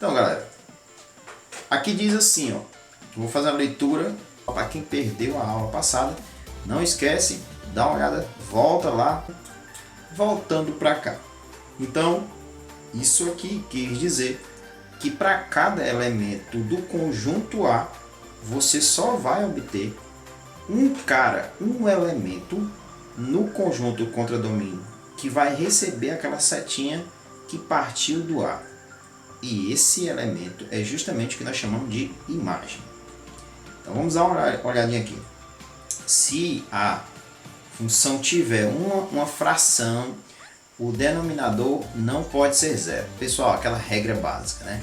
Então, galera, aqui diz assim, ó, vou fazer a leitura para quem perdeu a aula passada. Não esquece, dá uma olhada, volta lá, voltando para cá. Então, isso aqui quer dizer que para cada elemento do conjunto A, você só vai obter um elemento no conjunto contradomínio que vai receber aquela setinha que partiu do A. E esse elemento é justamente o que nós chamamos de imagem. Então vamos dar uma olhadinha aqui. Se a função tiver uma fração, o denominador não pode ser zero. Pessoal, aquela regra básica, né?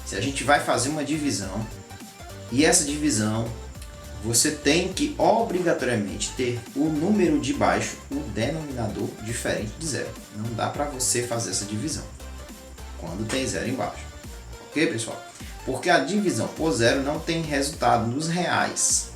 Se a gente vai fazer uma divisão, e essa divisão você tem que obrigatoriamente ter o número de baixo, o denominador, diferente de zero. Não dá para você fazer essa divisão quando tem zero embaixo. Ok, pessoal? Porque a divisão por zero não tem resultado nos reais.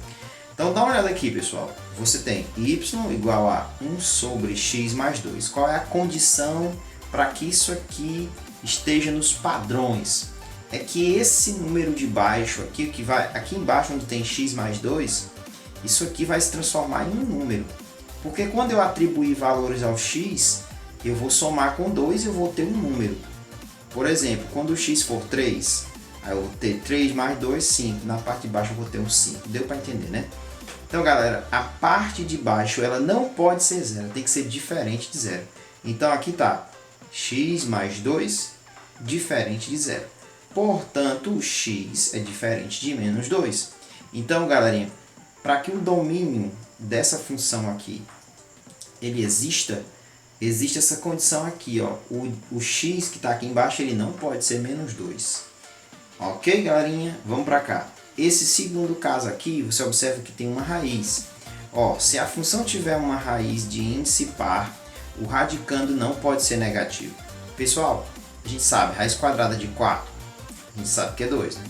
Então dá uma olhada aqui, pessoal. Você tem y igual a 1 sobre x mais 2. Qual é a condição para que isso aqui esteja nos padrões? É que esse número de baixo aqui, que vai aqui embaixo onde tem x mais 2, isso aqui vai se transformar em um número. Porque quando eu atribuir valores ao x, eu vou somar com 2 e eu vou ter um número. Por exemplo, quando o x for 3, aí eu vou ter 3 mais 2, 5. Na parte de baixo eu vou ter um 5. Deu para entender, né? Então, galera, a parte de baixo ela não pode ser zero, tem que ser diferente de zero. Então aqui está x mais 2 diferente de zero. Portanto, o x é diferente de menos 2. Então, galerinha, para que o domínio dessa função aqui ele existe essa condição aqui, ó. O x que está aqui embaixo ele não pode ser menos 2. Ok, galerinha? Vamos para cá. Esse segundo caso aqui, você observa que tem uma raiz. Ó, se a função tiver uma raiz de índice par, o radicando não pode ser negativo. Pessoal, a gente sabe, raiz quadrada de 4, a gente sabe que é 2, né?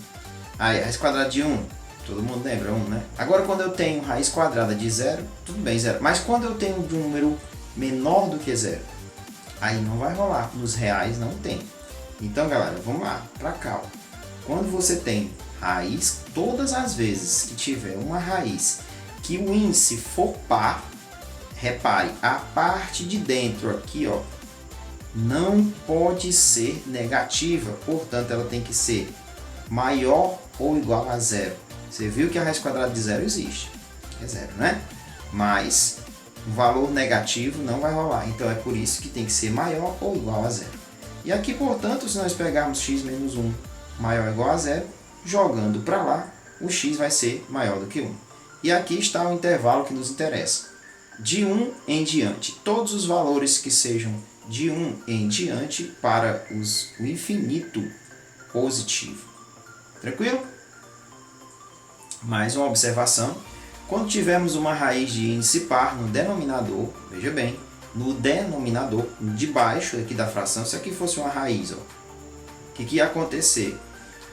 Aí, raiz quadrada de 1, todo mundo lembra 1, né? Agora, quando eu tenho raiz quadrada de 0, tudo bem, 0. Mas quando eu tenho de um número menor do que 0, aí não vai rolar. Nos reais não tem. Então, galera, vamos lá, para cá, ó. Quando você tem raiz, todas as vezes que tiver uma raiz que o índice for par, repare, a parte de dentro aqui, ó, não pode ser negativa, portanto ela tem que ser maior ou igual a zero. Você viu que a raiz quadrada de zero existe, é zero, né? Mas o valor negativo não vai rolar, então é por isso que tem que ser maior ou igual a zero. E aqui, portanto, se nós pegarmos x menos 1 maior ou igual a zero, jogando para lá, o x vai ser maior do que 1. E aqui está o intervalo que nos interessa. De 1 em diante, todos os valores que sejam de 1 em diante para o infinito positivo. Tranquilo? Mais uma observação. Quando tivermos uma raiz de índice par no denominador, veja bem, no denominador de baixo aqui da fração, se aqui fosse uma raiz, ó, o que ia acontecer?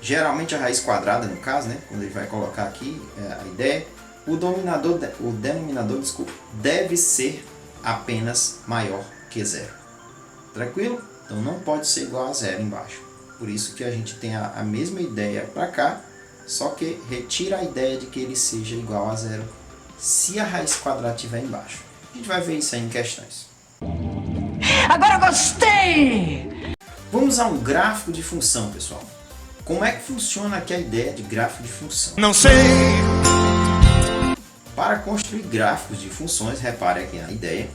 Geralmente a raiz quadrada, no caso, né, quando ele vai colocar aqui a ideia, o denominador, desculpa, deve ser apenas maior que zero. Tranquilo? Então não pode ser igual a zero embaixo. Por isso que a gente tem a mesma ideia para cá, só que retira a ideia de que ele seja igual a zero se a raiz quadrada estiver embaixo. A gente vai ver isso aí em questões. Agora eu gostei! Vamos a um gráfico de função, pessoal. Como é que funciona aqui a ideia de gráfico de função? Não sei! Para construir gráficos de funções, repare aqui na ideia,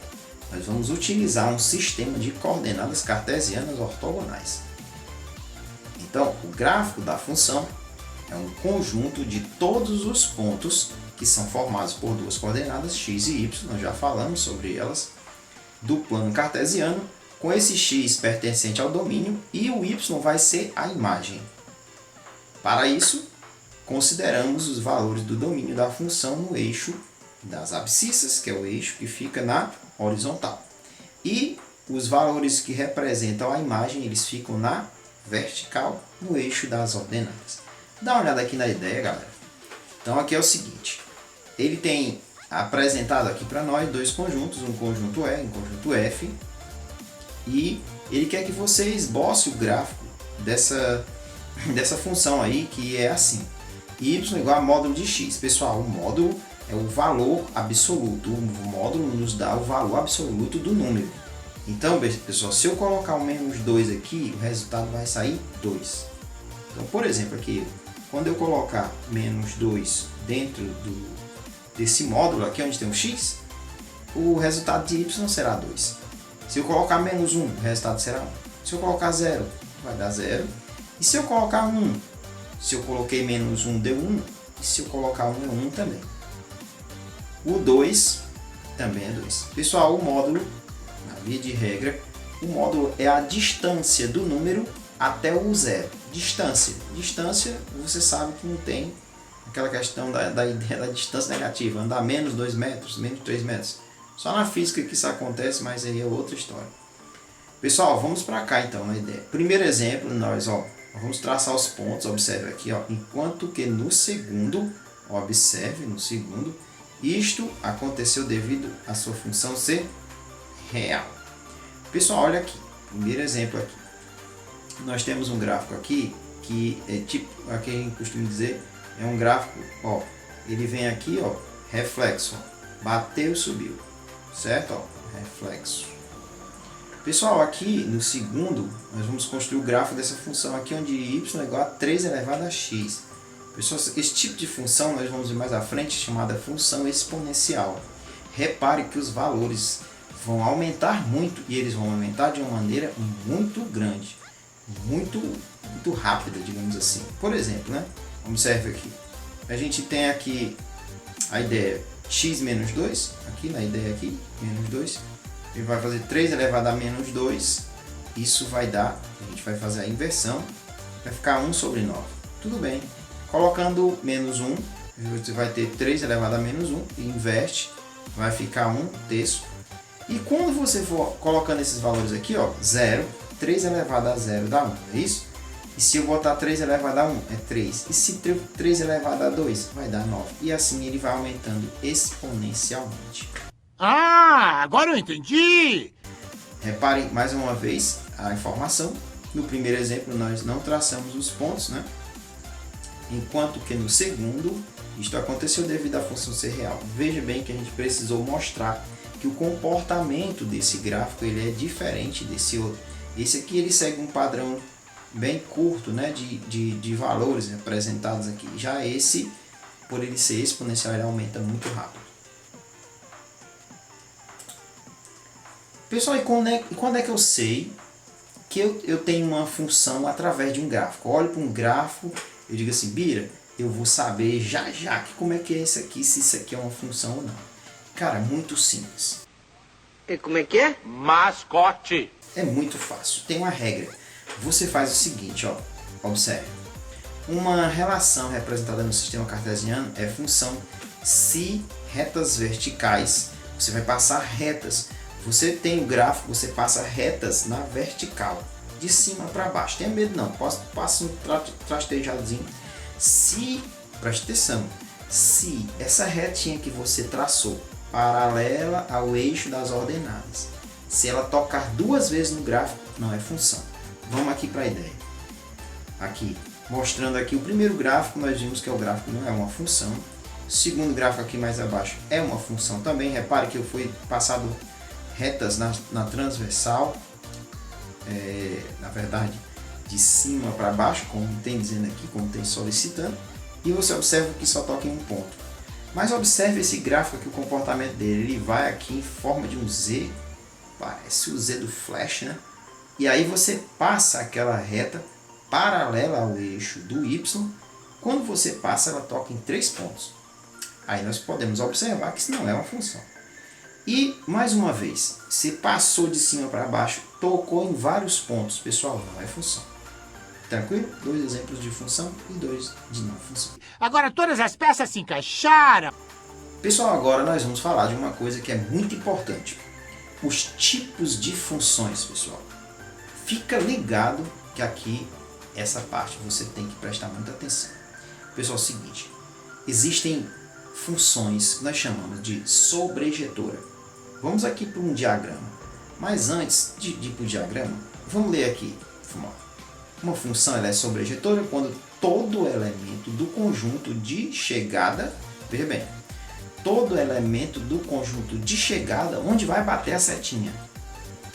nós vamos utilizar um sistema de coordenadas cartesianas ortogonais. Então, o gráfico da função é um conjunto de todos os pontos que são formados por duas coordenadas, x e y, nós já falamos sobre elas, do plano cartesiano, com esse x pertencente ao domínio e o y vai ser a imagem. Para isso, consideramos os valores do domínio da função no eixo das abscissas, que é o eixo que fica na horizontal. E os valores que representam a imagem, eles ficam na vertical, no eixo das ordenadas. Dá uma olhada aqui na ideia, galera. Então aqui é o seguinte, ele tem apresentado aqui para nós dois conjuntos, um conjunto E e um conjunto F, e ele quer que você esboce o gráfico dessa função aí, que é assim: y igual a módulo de x. Pessoal, o módulo é o valor absoluto. O módulo nos dá o valor absoluto do número. Então, pessoal, se eu colocar o menos 2 aqui, o resultado vai sair 2. Então, por exemplo, aqui, quando eu colocar menos 2 dentro desse módulo aqui, onde tem um x, o resultado de y será 2. Se eu colocar menos 1, o resultado será 1. Se eu colocar 0, vai dar 0. E se eu colocar 1, se eu coloquei menos 1, deu 1. E se eu colocar 1, é 1 também. O 2 também é 2. Pessoal, o módulo, na via de regra, o módulo é a distância do número até o 0. Distância. Distância, você sabe que não tem aquela questão da ideia da distância negativa. Andar menos 2 metros, menos 3 metros. Só na física que isso acontece, mas aí é outra história. Pessoal, vamos para cá então na ideia. Primeiro exemplo, nós vamos traçar os pontos. Observe aqui, enquanto que no segundo, observe no segundo, isto aconteceu devido à sua função ser real. Pessoal, olha aqui. Primeiro exemplo aqui. Nós temos um gráfico aqui que é tipo, aqui a gente costuma dizer, é um gráfico, ele vem aqui, reflexo, bateu e subiu, certo? Reflexo. Pessoal, aqui no segundo, nós vamos construir o gráfico dessa função aqui, onde y é igual a 3 elevado a x. Pessoal, esse tipo de função nós vamos ver mais à frente, chamada função exponencial. Repare que os valores vão aumentar muito, e eles vão aumentar de uma maneira muito grande, muito rápida, digamos assim. Por exemplo, né? Observe aqui. A gente tem aqui a ideia x menos 2, aqui na ideia aqui, menos 2. Ele vai fazer 3 elevado a menos 2. Isso vai dar, a gente vai fazer a inversão, vai ficar 1 sobre 9. Tudo bem. Colocando menos 1, você vai ter 3 elevado a menos 1, e inverte, vai ficar 1 terço. E quando você for colocando esses valores aqui, 0, 3 elevado a 0 dá 1, é isso? E se eu botar 3 elevado a 1, é 3. E se 3 elevado a 2, vai dar 9. E assim ele vai aumentando exponencialmente. Ah, agora eu entendi! Reparem mais uma vez a informação. No primeiro exemplo nós não traçamos os pontos, né? Enquanto que no segundo, isto aconteceu devido à função ser real. Veja bem que a gente precisou mostrar que o comportamento desse gráfico ele é diferente desse outro. Esse aqui ele segue um padrão bem curto, né, de valores representados aqui. Já esse, por ele ser exponencial, ele aumenta muito rápido. Pessoal, e quando é que eu sei que eu tenho uma função através de um gráfico? Eu olho para um gráfico, eu digo assim, Bira, eu vou saber já que como é que é isso aqui, se isso aqui é uma função ou não. Cara, muito simples. E como é que é? Mascote! É muito fácil, tem uma regra. Você faz o seguinte, observe. Uma relação representada no sistema cartesiano é função se retas verticais. Você vai passar retas. Você tem o gráfico, você passa retas na vertical, de cima para baixo. Tenha medo não, passa um trastejadozinho. Se, preste atenção, se essa retinha que você traçou paralela ao eixo das ordenadas, se ela tocar 2 vezes no gráfico, não é função. Vamos aqui para a ideia. Aqui, mostrando aqui o primeiro gráfico, nós vimos que o gráfico não é uma função. O segundo gráfico aqui mais abaixo é uma função também. Repare que eu fui passado retas na transversal, na verdade, de cima para baixo, como tem dizendo aqui, como tem solicitando. E você observa que só toca em um ponto. Mas observe esse gráfico aqui, o comportamento dele. Ele vai aqui em forma de um Z, parece o Z do Flash, né? E aí você passa aquela reta paralela ao eixo do Y. Quando você passa, ela toca em 3 pontos. Aí nós podemos observar que isso não é uma função. E, mais uma vez, se passou de cima para baixo, tocou em vários pontos. Pessoal, não é função. Tranquilo? 2 exemplos de função e 2 de não função. Agora todas as peças se encaixaram. Pessoal, agora nós vamos falar de uma coisa que é muito importante. Os tipos de funções, pessoal. Fica ligado que aqui, essa parte, você tem que prestar muita atenção. Pessoal, é o seguinte. Existem funções que nós chamamos de sobrejetora. Vamos aqui para um diagrama. Mas antes de ir para o diagrama, vamos ler aqui. Uma função ela é sobrejetora quando todo elemento do conjunto de chegada, veja bem, todo elemento do conjunto de chegada, onde vai bater a setinha,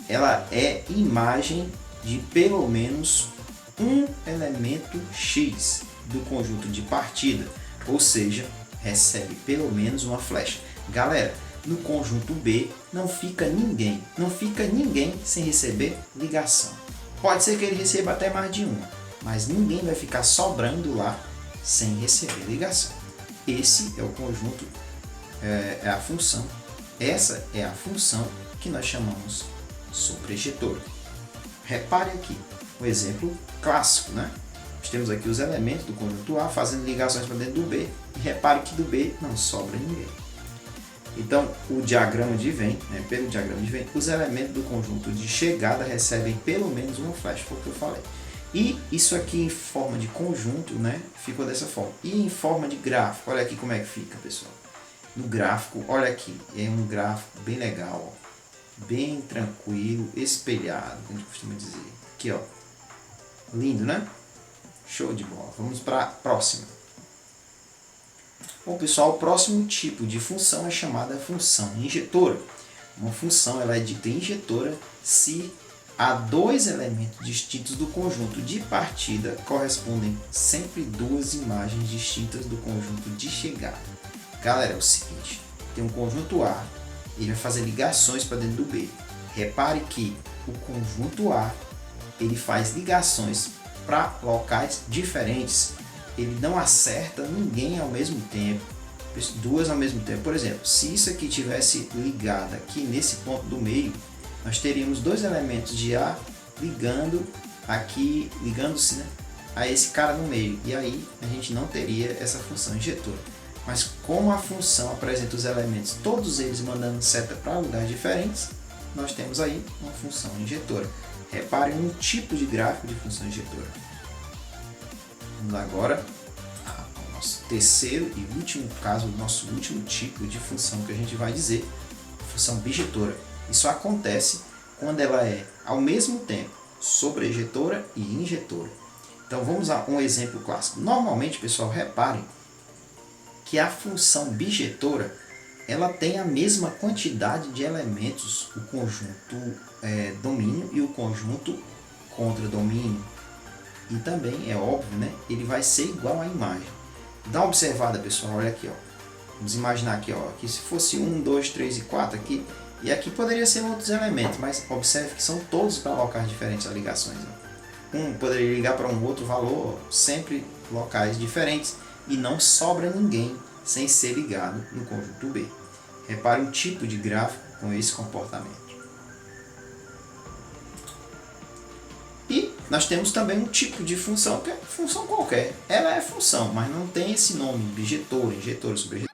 ela é imagem de pelo menos um elemento X do conjunto de partida, ou seja, recebe pelo menos uma flecha. Galera, no conjunto B não fica ninguém sem receber ligação. Pode ser que ele receba até mais de uma, mas ninguém vai ficar sobrando lá sem receber ligação. Esse é o conjunto, é a função. Essa é a função que nós chamamos sobrejetora. Repare aqui um exemplo clássico, né? Nós temos aqui os elementos do conjunto A fazendo ligações para dentro do B, e repare que do B não sobra ninguém. Então, o diagrama de Venn, pelo diagrama de Venn, os elementos do conjunto de chegada recebem pelo menos uma flecha, foi o que eu falei. E isso aqui em forma de conjunto, né, ficou dessa forma. E em forma de gráfico, olha aqui como é que fica, pessoal. No gráfico, olha aqui, é um gráfico bem legal, ó, bem tranquilo, espelhado, como a gente costuma dizer. Aqui, ó, lindo, né? Show de bola. Vamos para a próxima. Bom, pessoal, o próximo tipo de função é chamada função injetora. Uma função ela é dita injetora se a dois elementos distintos do conjunto de partida correspondem sempre duas imagens distintas do conjunto de chegada. Galera, é o seguinte, tem um conjunto A, ele vai fazer ligações para dentro do B. Repare que o conjunto A ele faz ligações para locais diferentes. Ele não acerta ninguém ao mesmo tempo, duas ao mesmo tempo. Por exemplo, se isso aqui tivesse ligado aqui nesse ponto do meio, nós teríamos dois elementos de A ligando aqui, ligando-se, né, a esse cara no meio, e aí a gente não teria essa função injetora. Mas como a função apresenta os elementos, todos eles mandando seta para lugares diferentes, nós temos aí uma função injetora. Reparem um tipo de gráfico de função injetora. Vamos agora ao nosso terceiro e último caso, o nosso último tipo de função que a gente vai dizer, função bijetora. Isso acontece quando ela é, ao mesmo tempo, sobrejetora e injetora. Então vamos a um exemplo clássico. Normalmente, pessoal, reparem que a função bijetora ela tem a mesma quantidade de elementos, o conjunto domínio e o conjunto contra domínio. E também, é óbvio, né, ele vai ser igual à imagem. Dá uma observada, pessoal, olha aqui, ó. Vamos imaginar aqui, ó, que se fosse 1, 2, 3 e 4 aqui, e aqui poderia ser outros elementos, mas observe que são todos para locais diferentes as ligações. Ó. Um poderia ligar para um outro valor, sempre locais diferentes, e não sobra ninguém sem ser ligado no conjunto B. Repare um tipo de gráfico com esse comportamento. E nós temos também um tipo de função que é função qualquer. Ela é função, mas não tem esse nome, bijetora, injetora, sobrejetora.